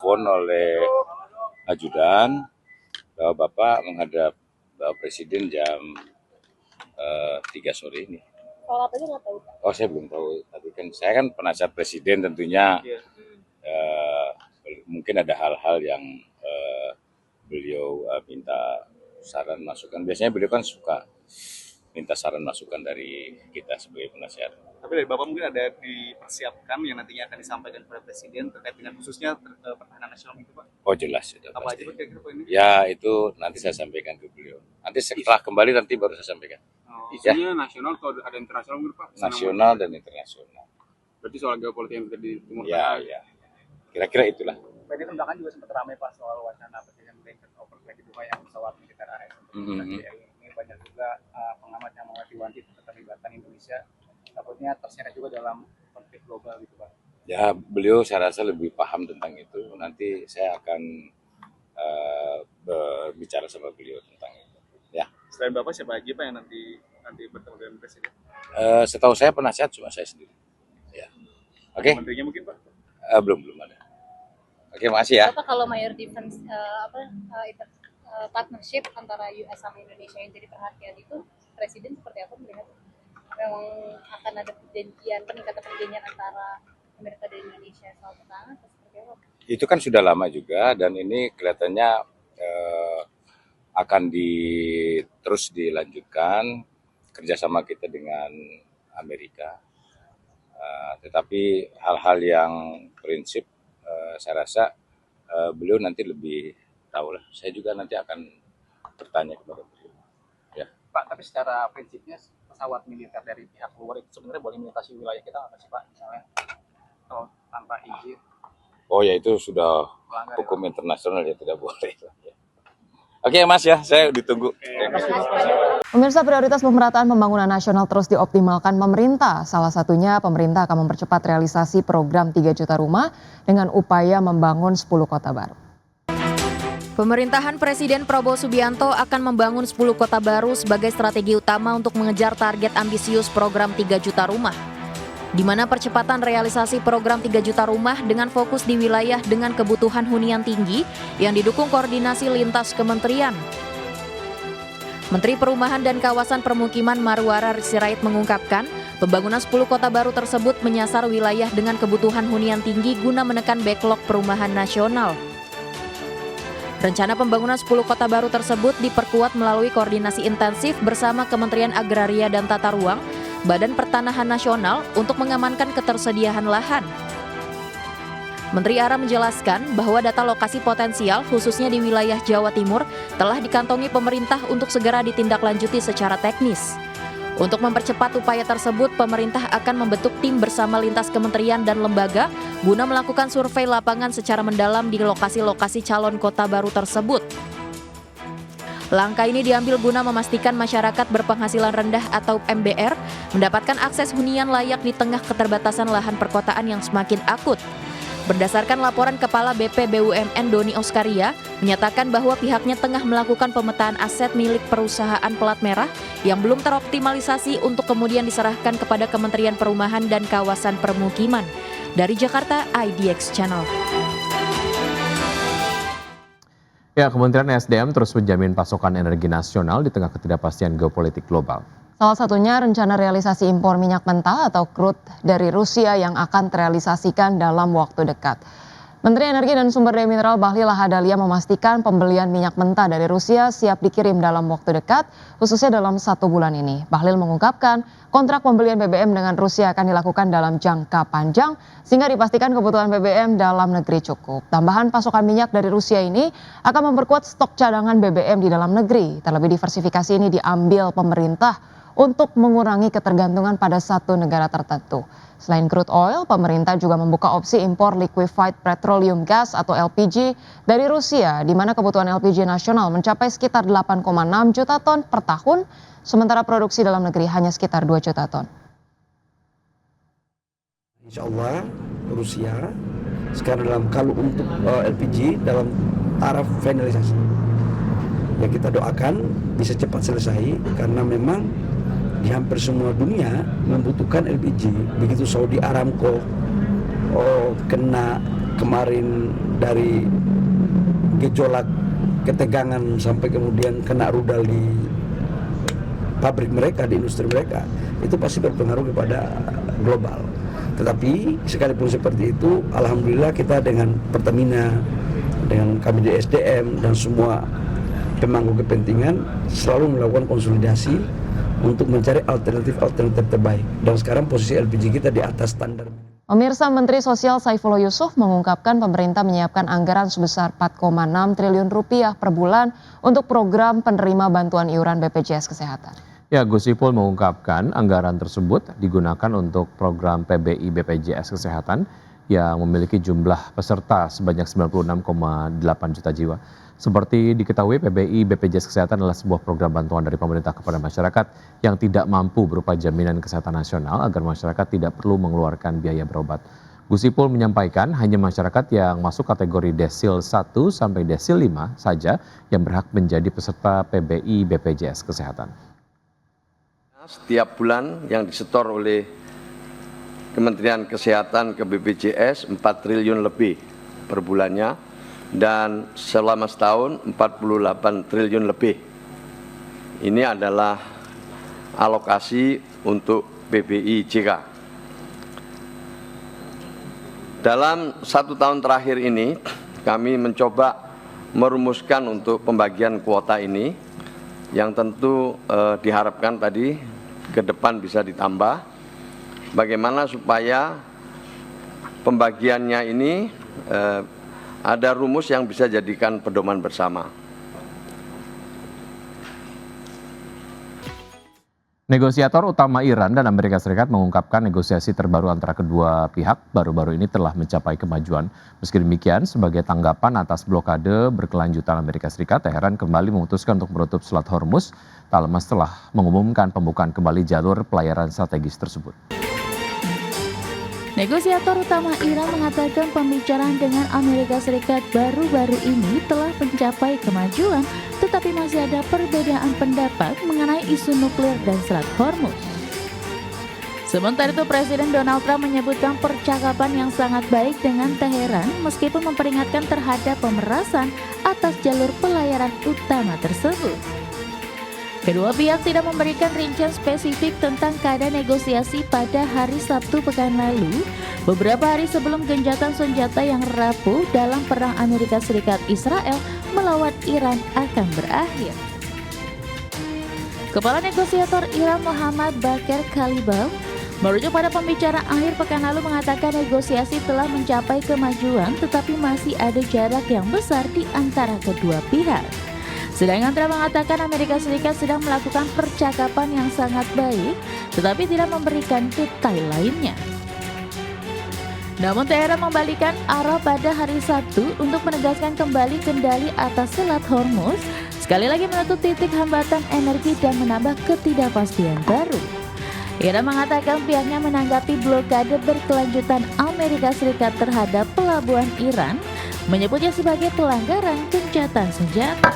ditelepon oleh ajudan bahwa Bapak menghadap Bapak Presiden jam 3 sore ini. Kalau apa aja nggak tahu? Oh, saya belum tahu. Tapi kan saya kan penasihat Presiden tentunya. Mungkin ada hal-hal yang beliau minta saran masukan. Biasanya beliau kan suka minta saran masukan dari kita sebagai penasihat. Tapi dari Bapak mungkin ada dipersiapkan yang nantinya akan disampaikan kepada Presiden terkait dengan khususnya pertahanan nasional itu, Pak? Oh, jelas itu Apa pasti. aja Pak kira-kira Pak ini? Ya, itu nanti saya sampaikan ke beliau. Nanti setelah kembali nanti baru saya sampaikan. Isunya nasional atau ada internasional menurut Pak? Nasional dan internasional. Berarti soal geopolitik yang terjadi di Timur Ya, Tengah. ya. Kira-kira itulah. Pak, ini kan juga sempat ramai Pak soal wacana Presiden Blinken overflight dibuka yang pesawat militer AS. Ini banyak juga pengamat yang mewanti-wanti keterlibatan Indonesia. Takutnya terseret juga dalam konflik global gitu Pak. Ya, beliau saya rasa lebih paham tentang itu. Nanti saya akan berbicara sama beliau tentang itu. Ya. Selain Bapak siapa lagi Pak yang nanti bertemu dengan Presiden? Setahu saya penasihat cuma saya sendiri. Ya. Oke. Menterinya mungkin Pak? Belum ada. Oke, makasih ya. Bapak kalau mayor defense partnership antara US sama Indonesia yang jadi perhatian itu, Presiden seperti apa melihat? Memang akan ada peningkatan perjanjian antara Amerika dan Indonesia soal pertahanan atau seperti apa? Itu kan sudah lama juga dan ini kelihatannya akan terus dilanjutkan kerjasama kita dengan Amerika. Tetapi hal-hal yang prinsip saya rasa beliau nanti lebih tahu lah. Saya juga nanti akan bertanya kepada beliau. Ya. Pak, tapi secara prinsipnya pesawat militer dari pihak luar itu sebenarnya boleh melintasi wilayah kita nggak sih Pak? Misalnya kalau tanpa izin. Oh ya, itu sudah hukum internasional ya, tidak boleh. Oke Mas ya, saya ditunggu. Pemirsa, prioritas pemerataan pembangunan nasional terus dioptimalkan pemerintah. Salah satunya pemerintah akan mempercepat realisasi program 3 juta rumah dengan upaya membangun 10 kota baru. Pemerintahan Presiden Prabowo Subianto akan membangun 10 kota baru sebagai strategi utama untuk mengejar target ambisius program 3 juta rumah, di mana percepatan realisasi program 3 juta rumah dengan fokus di wilayah dengan kebutuhan hunian tinggi yang didukung koordinasi lintas kementerian. Menteri Perumahan dan Kawasan Permukiman Marwara Sirait mengungkapkan, pembangunan 10 kota baru tersebut menyasar wilayah dengan kebutuhan hunian tinggi guna menekan backlog perumahan nasional. Rencana pembangunan 10 kota baru tersebut diperkuat melalui koordinasi intensif bersama Kementerian Agraria dan Tata Ruang, Badan Pertanahan Nasional untuk mengamankan ketersediaan lahan. Menteri Ara menjelaskan bahwa data lokasi potensial khususnya di wilayah Jawa Timur telah dikantongi pemerintah untuk segera ditindaklanjuti secara teknis. Untuk mempercepat upaya tersebut, pemerintah akan membentuk tim bersama lintas kementerian dan lembaga guna melakukan survei lapangan secara mendalam di lokasi-lokasi calon kota baru tersebut. Langkah ini diambil guna memastikan masyarakat berpenghasilan rendah atau MBR mendapatkan akses hunian layak di tengah keterbatasan lahan perkotaan yang semakin akut. Berdasarkan laporan Kepala BP BUMN Doni Oskaria, menyatakan bahwa pihaknya tengah melakukan pemetaan aset milik perusahaan pelat merah yang belum teroptimalisasi untuk kemudian diserahkan kepada Kementerian Perumahan dan Kawasan Permukiman. Dari Jakarta, IDX Channel. Ya, Kementerian SDM terus menjamin pasokan energi nasional di tengah ketidakpastian geopolitik global. Salah satunya rencana realisasi impor minyak mentah atau crude dari Rusia yang akan terrealisasikan dalam waktu dekat. Menteri Energi dan Sumber Daya Mineral Bahlil Lahadalia memastikan pembelian minyak mentah dari Rusia siap dikirim dalam waktu dekat, khususnya dalam 1 bulan ini. Bahlil mengungkapkan kontrak pembelian BBM dengan Rusia akan dilakukan dalam jangka panjang, sehingga dipastikan kebutuhan BBM dalam negeri cukup. Tambahan pasokan minyak dari Rusia ini akan memperkuat stok cadangan BBM di dalam negeri. Terlebih diversifikasi ini diambil pemerintah untuk mengurangi ketergantungan pada satu negara tertentu. Selain crude oil, pemerintah juga membuka opsi impor liquefied petroleum gas atau LPG dari Rusia, di mana kebutuhan LPG nasional mencapai sekitar 8,6 juta ton per tahun, sementara produksi dalam negeri hanya sekitar 2 juta ton. Insya Allah Rusia sekarang kalau untuk LPG dalam taraf finalisasi. Ya kita doakan bisa cepat selesai karena memang di hampir semua dunia membutuhkan LPG. Begitu Saudi Aramco kena kemarin dari gejolak ketegangan sampai kemudian kena rudal di pabrik mereka, di industri mereka, itu pasti berpengaruh kepada global. Tetapi sekalipun seperti itu, alhamdulillah kita dengan Pertamina, dengan kami di SDM dan semua pemangku kepentingan selalu melakukan konsolidasi untuk mencari alternatif terbaik. Dan sekarang posisi LPG kita di atas standar. Pemirsa, Menteri Sosial Saifullah Yusuf mengungkapkan pemerintah menyiapkan anggaran sebesar 4,6 triliun rupiah per bulan untuk program penerima bantuan iuran BPJS Kesehatan. Ya, Gus Ipul mengungkapkan anggaran tersebut digunakan untuk program PBI BPJS Kesehatan yang memiliki jumlah peserta sebanyak 96,8 juta jiwa. Seperti diketahui, PBI BPJS Kesehatan adalah sebuah program bantuan dari pemerintah kepada masyarakat yang tidak mampu berupa jaminan kesehatan nasional agar masyarakat tidak perlu mengeluarkan biaya berobat. Gus Ipul menyampaikan hanya masyarakat yang masuk kategori desil 1 sampai desil 5 saja yang berhak menjadi peserta PBI BPJS Kesehatan. Setiap bulan yang disetor oleh Kementerian Kesehatan ke BPJS 4 triliun lebih per bulannya, dan selama setahun 48 triliun lebih. Ini adalah alokasi untuk PBI JK. Dalam 1 tahun terakhir ini kami mencoba merumuskan untuk pembagian kuota ini yang tentu diharapkan tadi ke depan bisa ditambah. Bagaimana supaya pembagiannya ini ada rumus yang bisa jadikan pedoman bersama. Negosiator utama Iran dan Amerika Serikat mengungkapkan negosiasi terbaru antara kedua pihak baru-baru ini telah mencapai kemajuan. Meski demikian, sebagai tanggapan atas blokade berkelanjutan Amerika Serikat, Teheran kembali memutuskan untuk menutup Selat Hormuz tak lama setelah mengumumkan pembukaan kembali jalur pelayaran strategis tersebut. Negosiator utama Iran mengatakan pembicaraan dengan Amerika Serikat baru-baru ini telah mencapai kemajuan, tetapi masih ada perbedaan pendapat mengenai isu nuklir dan Selat Hormuz. Sementara itu, Presiden Donald Trump menyebutkan percakapan yang sangat baik dengan Teheran meskipun memperingatkan terhadap pemerasan atas jalur pelayaran utama tersebut. Kedua pihak tidak memberikan rincian spesifik tentang keadaan negosiasi pada hari Sabtu pekan lalu, beberapa hari sebelum gencatan senjata yang rapuh dalam perang Amerika Serikat Israel melawan Iran akan berakhir. Kepala negosiator Iran Muhammad Bakir Kalibaf merujuk pada pembicaraan akhir pekan lalu mengatakan negosiasi telah mencapai kemajuan, tetapi masih ada jarak yang besar di antara kedua pihak. Sedangkan Trump mengatakan Amerika Serikat sedang melakukan percakapan yang sangat baik, tetapi tidak memberikan detail lainnya. Namun Teheran membalikan arah pada hari Sabtu untuk menegaskan kembali kendali atas Selat Hormuz, sekali lagi menutup titik hambatan energi dan menambah ketidakpastian baru. Iran mengatakan pihaknya menanggapi blokade berkelanjutan Amerika Serikat terhadap pelabuhan Iran, menyebutnya sebagai pelanggaran gencatan senjata.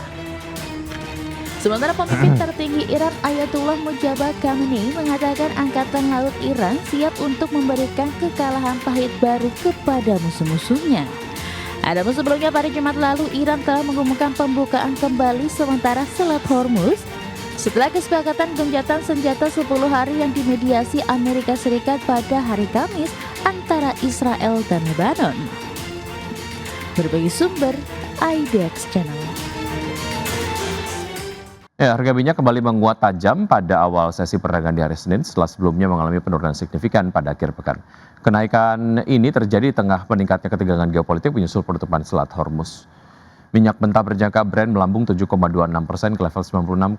Sementara pemimpin tertinggi Iran Ayatullah Mujtaba Khamenei mengatakan Angkatan Laut Iran siap untuk memberikan kekalahan pahit baru kepada musuh-musuhnya. Adapun sebelumnya pada Jumat lalu Iran telah mengumumkan pembukaan kembali sementara Selat Hormuz setelah kesepakatan gencatan senjata 10 hari yang dimediasi Amerika Serikat pada hari Kamis antara Israel dan Lebanon. Berbagai sumber IDX Channel. Ya, harga minyak kembali menguat tajam pada awal sesi perdagangan di hari Senin setelah sebelumnya mengalami penurunan signifikan pada akhir pekan. Kenaikan ini terjadi di tengah meningkatnya ketegangan geopolitik menyusul penutupan Selat Hormuz. Minyak mentah berjangka Brent melambung 7,26% ke level $96,94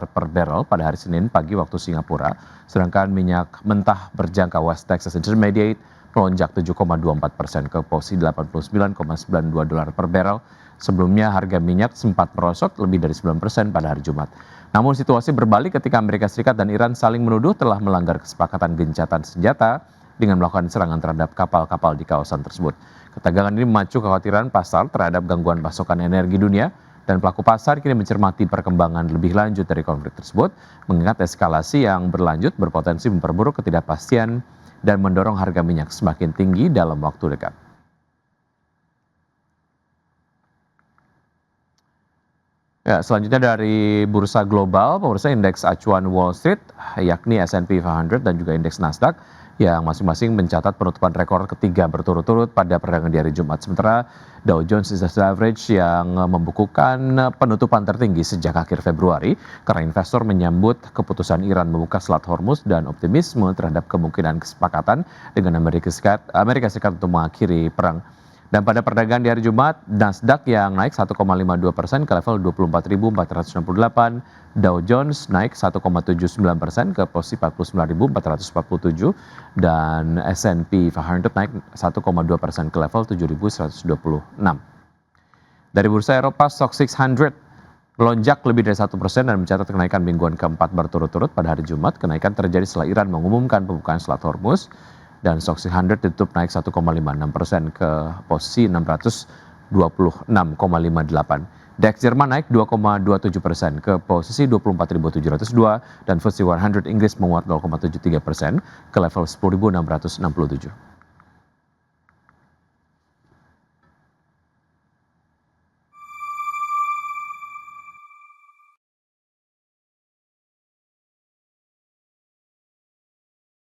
per barrel pada hari Senin pagi waktu Singapura, sedangkan minyak mentah berjangka West Texas Intermediate melonjak 7,24% ke posisi $89,92 per barrel. Sebelumnya harga minyak sempat merosot lebih dari 9% pada hari Jumat. Namun situasi berbalik ketika Amerika Serikat dan Iran saling menuduh telah melanggar kesepakatan gencatan senjata dengan melakukan serangan terhadap kapal-kapal di kawasan tersebut. Ketegangan ini memacu kekhawatiran pasar terhadap gangguan pasokan energi dunia, dan pelaku pasar kini mencermati perkembangan lebih lanjut dari konflik tersebut, mengingat eskalasi yang berlanjut berpotensi memperburuk ketidakpastian dan mendorong harga minyak semakin tinggi dalam waktu dekat. Ya, selanjutnya dari bursa global, pemirsa indeks acuan Wall Street, yakni S&P 500 dan juga indeks Nasdaq, yang masing-masing mencatat penutupan rekor ketiga berturut-turut pada perdagangan di hari Jumat. Sementara Dow Jones Industrial Average yang membukukan penutupan tertinggi sejak akhir Februari karena investor menyambut keputusan Iran membuka Selat Hormuz dan optimisme terhadap kemungkinan kesepakatan dengan Amerika Serikat untuk mengakhiri perang. Dan pada perdagangan di hari Jumat, Nasdaq yang naik 1,52% ke level 24.468, Dow Jones naik 1,79% ke posisi 49.447, dan S&P 500 naik 1,2% ke level 7.126. Dari bursa Eropa, Stoxx 600 melonjak lebih dari 1% dan mencatat kenaikan mingguan keempat berturut-turut pada hari Jumat. Kenaikan terjadi setelah Iran mengumumkan pembukaan Selat Hormuz, dan Stoxx 100 ditutup naik 1,56% ke posisi 626,58. DAX Jerman naik 2,27% ke posisi 24.702 dan FTSE 100 Inggris menguat 0,73% ke level 10.667.